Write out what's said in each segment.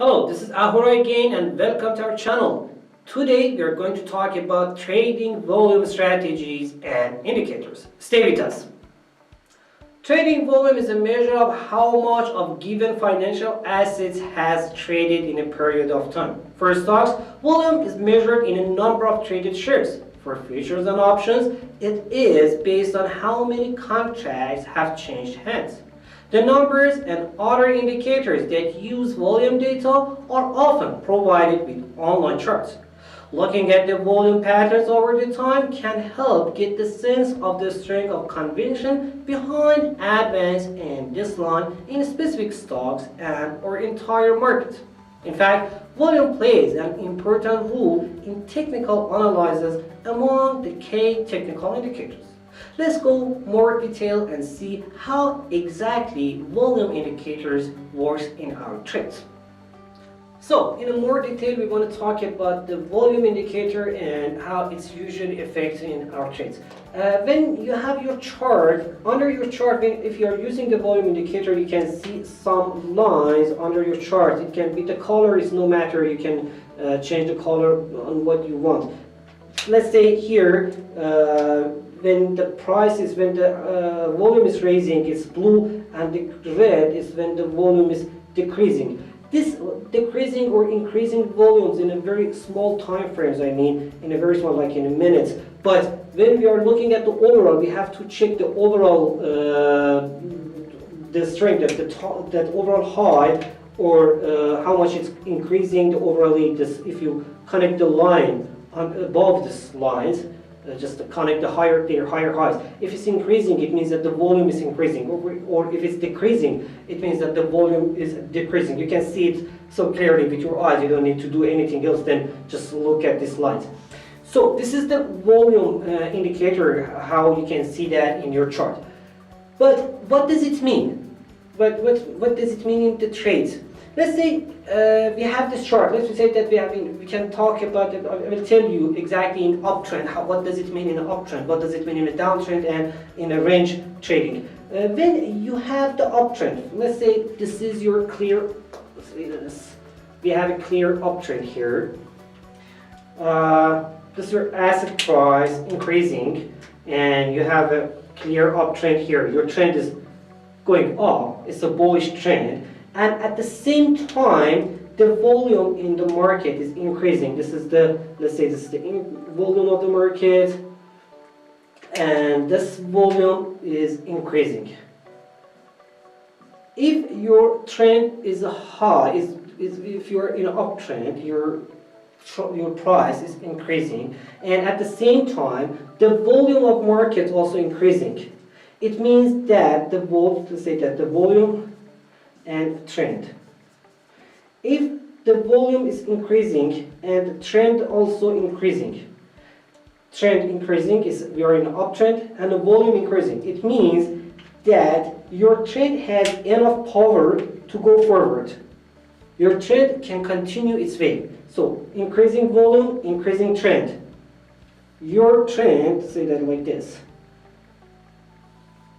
Hello, this is Ahura again and welcome to our channel. Today we are going to talk about trading volume strategies and indicators. Stay with us. Trading volume is a measure of how much of given financial assets has traded in a period of time. For stocks, volume is measured in a number of traded shares. For futures and options, it is based on how many contracts have changed hands. The numbers and other indicators that use volume data are often provided with online charts. Looking at the volume patterns over the time can help get the sense of the strength of conviction behind advance and decline in specific stocks and or entire markets. In fact, volume plays an important role in technical analysis among the key technical indicators. Let's go more detail and see how exactly volume indicators works in our trades. So, in a more detail, we want to talk about the volume indicator and how it's usually affects in our trades. When you have your chart, under your chart, if you are using the volume indicator, you can see some lines under your chart. It can be the color is no matter. You can change the color on what you want. Let's say here. When the volume is raising, it's blue, and the red is when the volume is decreasing. This decreasing or increasing volumes in a very small time frames, in a very small, like in minutes. But when we are looking at the overall, we have to check the overall, the strength, that overall high, or how much it's increasing the overall. If you connect the line above these lines. Just to connect the higher highs. If it's increasing, it means that the volume is increasing, or if it's decreasing, it means that the volume is decreasing. You can see it so clearly with your eyes. You don't need to do anything else than just look at these lines. So this is the volume indicator, how you can see that in your chart. But what does it mean? What does it mean in the trades? Let's say we have this chart. Let's say that we can talk about it. I will tell you exactly in uptrend. What does it mean in an uptrend? What does it mean in a downtrend and in a range trading? When you have the uptrend, let's say this is your clear. Let's see this. We have a clear uptrend here. This is your asset price increasing, and you have a clear uptrend here. Your trend is going up. It's a bullish trend. And at the same time, the volume in the market is increasing. This is the volume of the market, and this volume is increasing. If your trend is high, if you're in an uptrend, your price is increasing, and at the same time, the volume of market also increasing. It means that the volume and trend. If the volume is increasing and trend also increasing, trend increasing is we are in an uptrend, and the volume increasing. It means that your trend has enough power to go forward. Your trend can continue its way. So increasing volume, increasing trend. Your trend, say that like this.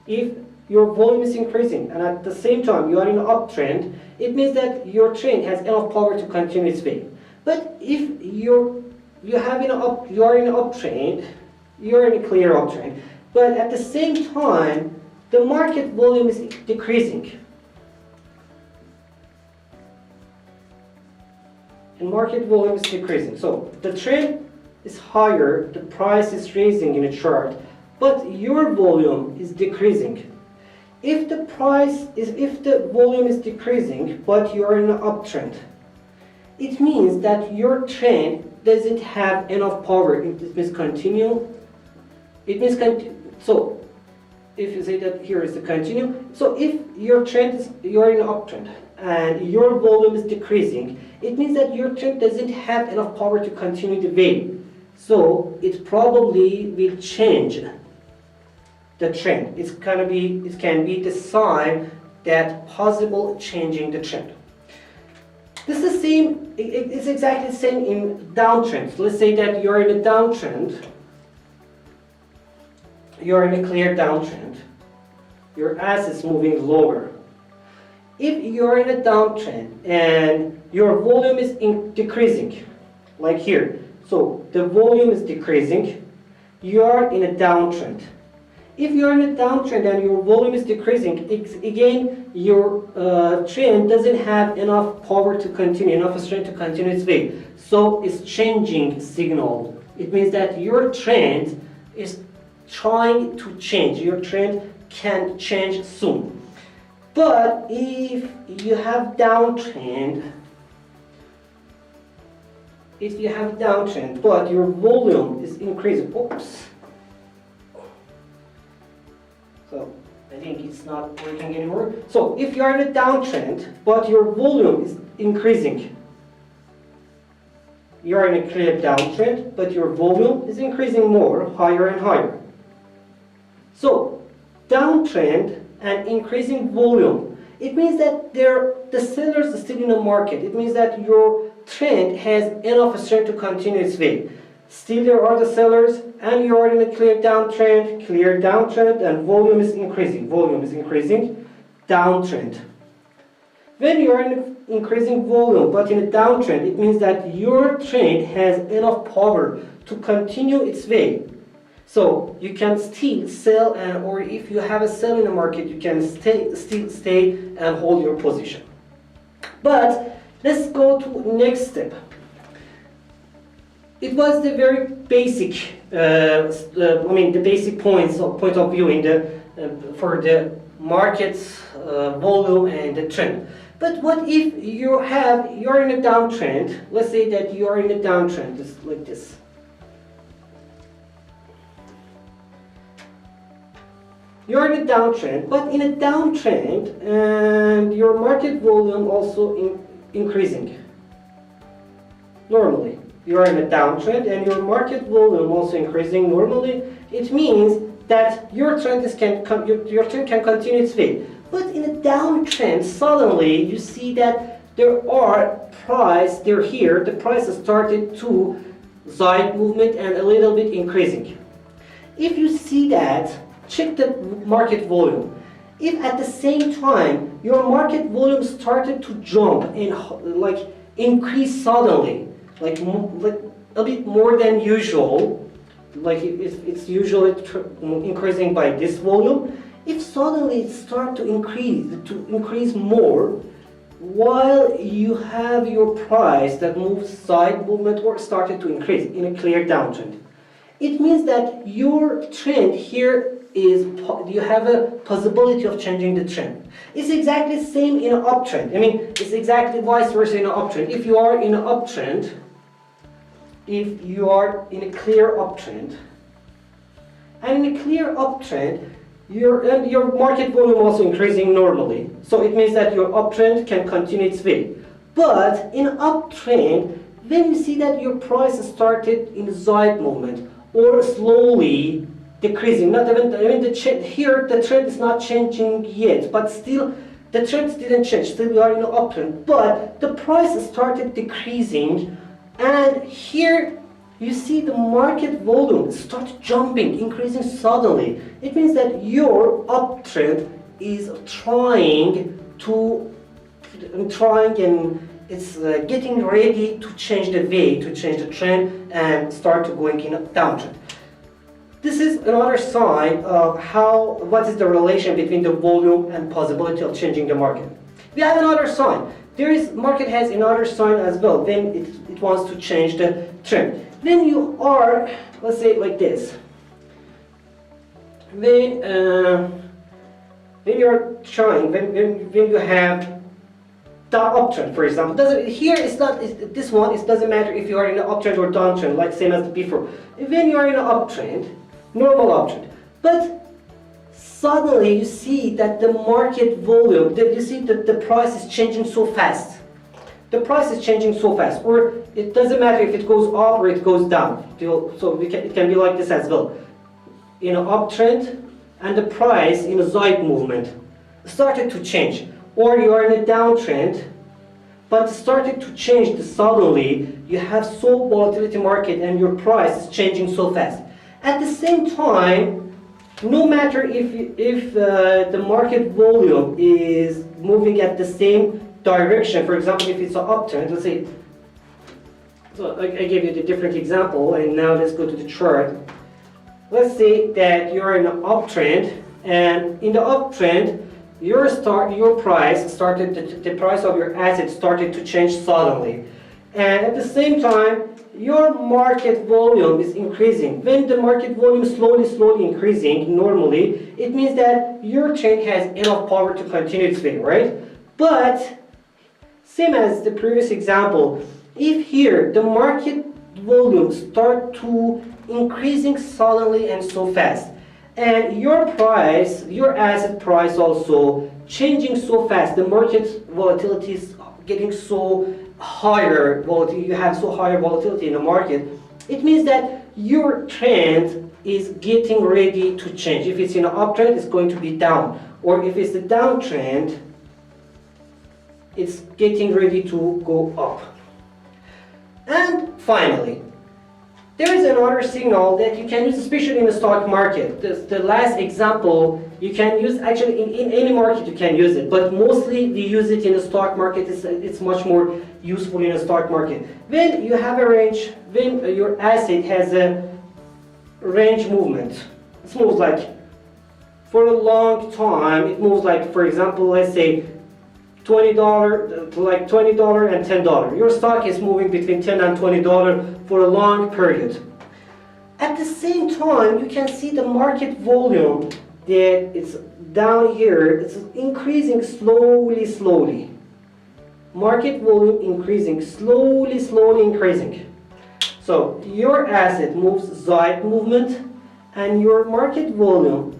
If your volume is increasing and at the same time you are in an uptrend, it means that your trend has enough power to continue its way. But if you are in an uptrend, you're in a clear uptrend, but at the same time the market volume is decreasing. And market volume is decreasing. So the trend is higher, the price is raising in a chart, but your volume is decreasing. If the volume is decreasing, but you are in an uptrend, it means that your trend doesn't have enough power. It means continue. So if you say that here is the continue, so if your trend is, you are in an uptrend and your volume is decreasing, it means that your trend doesn't have enough power to continue the way. So it probably will change the trend. It can be the sign that possible changing the trend. This is the same. It's exactly the same in downtrends. Let's say that you're in a downtrend. You're in a clear downtrend. Your assets moving lower. If you're in a downtrend and your volume is decreasing, like here, so the volume is decreasing, you are in a downtrend. If you're in a downtrend and your volume is decreasing, again, your trend doesn't have enough power to continue, enough strength to continue its way. So it's changing signal. It means that your trend is trying to change. Your trend can change soon. But if you have downtrend, but your volume is increasing, oops. So I think it's not working anymore. So if you are in a downtrend, but your volume is increasing, you are in a clear downtrend, but your volume is increasing more, higher and higher. So downtrend and increasing volume, it means that the sellers are still in the market. It means that your trend has enough strength to continue its way. Still there are the sellers and you are in a clear downtrend and volume is increasing, downtrend. When you are in an increasing volume but in a downtrend, it means that your trend has enough power to continue its way. So you can still sell, or if you have a sell in the market, you can still stay and hold your position. But let's go to next step. It was the very basic, the basic point of view in for the market's volume and the trend. But what if you're in a downtrend? Let's say that you are in a downtrend, just like this. You're in a downtrend, but in a downtrend, and your market volume also increasing. Normally, you are in a downtrend, and your market volume also increasing normally. It means that your trend can continue its way. But in a downtrend, suddenly you see that the price has started to side movement and a little bit increasing. If you see that, check the market volume. If at the same time your market volume started to jump and increase suddenly, like a bit more than usual, like it's usually increasing by this volume. If suddenly it starts to increase more, while you have your price that moves side movement or started to increase in a clear downtrend, it means that your trend here you have a possibility of changing the trend. It's exactly the same in an uptrend. It's exactly vice versa in an uptrend. If you are in an uptrend, if you are in a clear uptrend, and in a clear uptrend, your market volume also increasing normally. So it means that your uptrend can continue its way. But in uptrend, when you see that your price started in side movement or slowly decreasing, here the trend is not changing yet, but still the trend didn't change. Still we are in an uptrend, but the price started decreasing, and here you see the market volume start jumping, increasing suddenly. It means that your uptrend is trying and it's getting ready to change the way, to change the trend and start to going in a downtrend. This is another sign of what is the relation between the volume and possibility of changing the market. We have another sign. Market has another sign as well when it wants to change the trend. When you are, let's say like this, when you're trying, when you have the uptrend, for example, this one. It doesn't matter if you are in an uptrend or downtrend, like same as before. When you are in an uptrend, normal uptrend, but suddenly you see that the market volume, you see that the price is changing so fast. The price is changing so fast, or it doesn't matter if it goes up or it goes down. So it can be like this as well. In an uptrend, and the price in a side movement started to change, or you are in a downtrend, but started to change suddenly. You have so volatility market, and your price is changing so fast. At the same time, no matter if the market volume is moving at the same direction. For example, if it's an uptrend, let's say, so I gave you the different example, and now let's go to the chart. Let's say that you're in an uptrend, and in the uptrend, the price of your asset started to change suddenly, and at the same time, your market volume is increasing. When the market volume is slowly increasing, normally, it means that your trend has enough power to continue its way, right? But same as the previous example, if here the market volume start to increasing suddenly and so fast, and your price, your asset price also changing so fast, the market volatility is getting so higher volatility, you have so higher volatility in the market, it means that your trend is getting ready to change. If it's in an uptrend, it's going to be down, or if it's a downtrend, it's getting ready to go up. And finally, there is another signal that you can use, especially in the stock market. The last example you can use, actually in any market you can use it, but mostly we use it in the stock market. It's much more useful in the stock market. When you have a range, when your asset has a range movement, it moves like for a long time, it moves like, for example, let's say $20 to like $20 and $10. Your stock is moving between $10 and $20 for a long period. At the same time, you can see the market volume that it's down here. It's increasing slowly. Market volume increasing slowly increasing. So your asset moves Zeit movement, and your market volume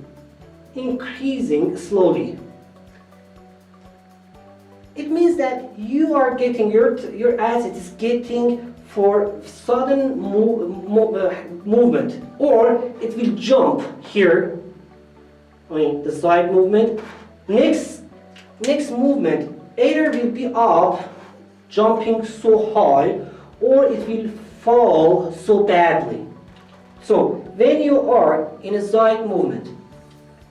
increasing slowly. It means that you are getting, your asset is getting for sudden movement, or it will jump here, the side movement. Next movement either will be up, jumping so high, or it will fall so badly. So when you are in a side movement,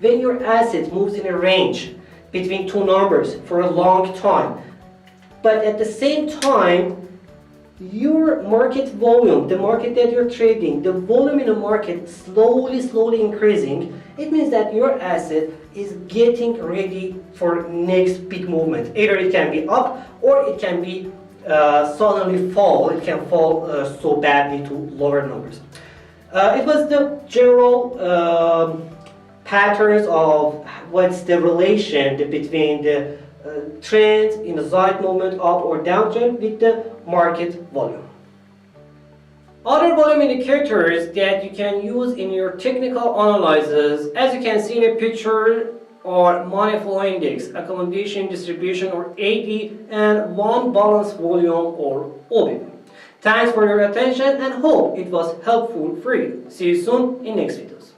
when your asset moves in a range between two numbers for a long time, but at the same time your market volume, the market that you're trading, the volume in the market slowly increasing, it means that your asset is getting ready for next big movement. Either it can be up, or it can be suddenly fall. It can fall so badly to lower numbers. It was the general patterns of what's the relation between the trends in the Zeit movement, up or downtrend, with the market volume. Other volume indicators that you can use in your technical analysis, as you can see in a picture, are money flow index, accommodation distribution, or AD, and one balance volume, or OBV. Thanks for your attention, and hope it was helpful for you. See you soon in next videos.